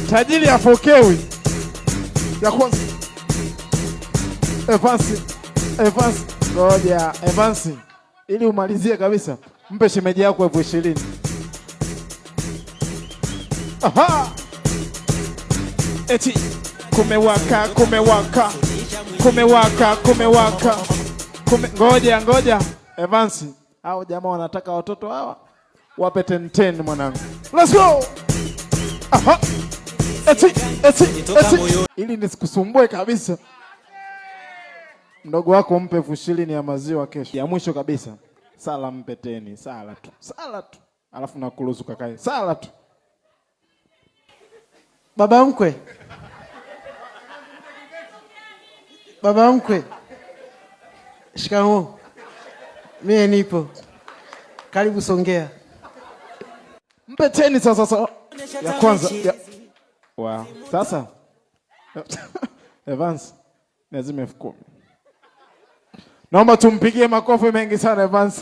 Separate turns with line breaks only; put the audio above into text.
Tajiri apokewi. Ya kwanza. Evans. Ngoja, Evans. Ili umalizie kabisa. Mpe shemeji yako 20,000. Aha! Eti kumewaka. Ngoja. Evans, hao jamaa wanataka watoto hawa. Wape 10 mwanangu. Let's go. Aha! Eti. Ili nisikusumbue kabisa. Mdogo wako mpe 20,000 ya maziwa kesho. Ya mwisho kabisa. Sala mpe 10, sala tu. Alafu nakuruhusu kakae. Sala tu.
Baba mkwe. Shikamoo. Mimi nipo. Karibu Songea.
Mpe 10 sasa. Ya kwanza. Wow. Sasa. Evans. Lazima 10,000. Naomba tumpigie makofi mengi sana Evans.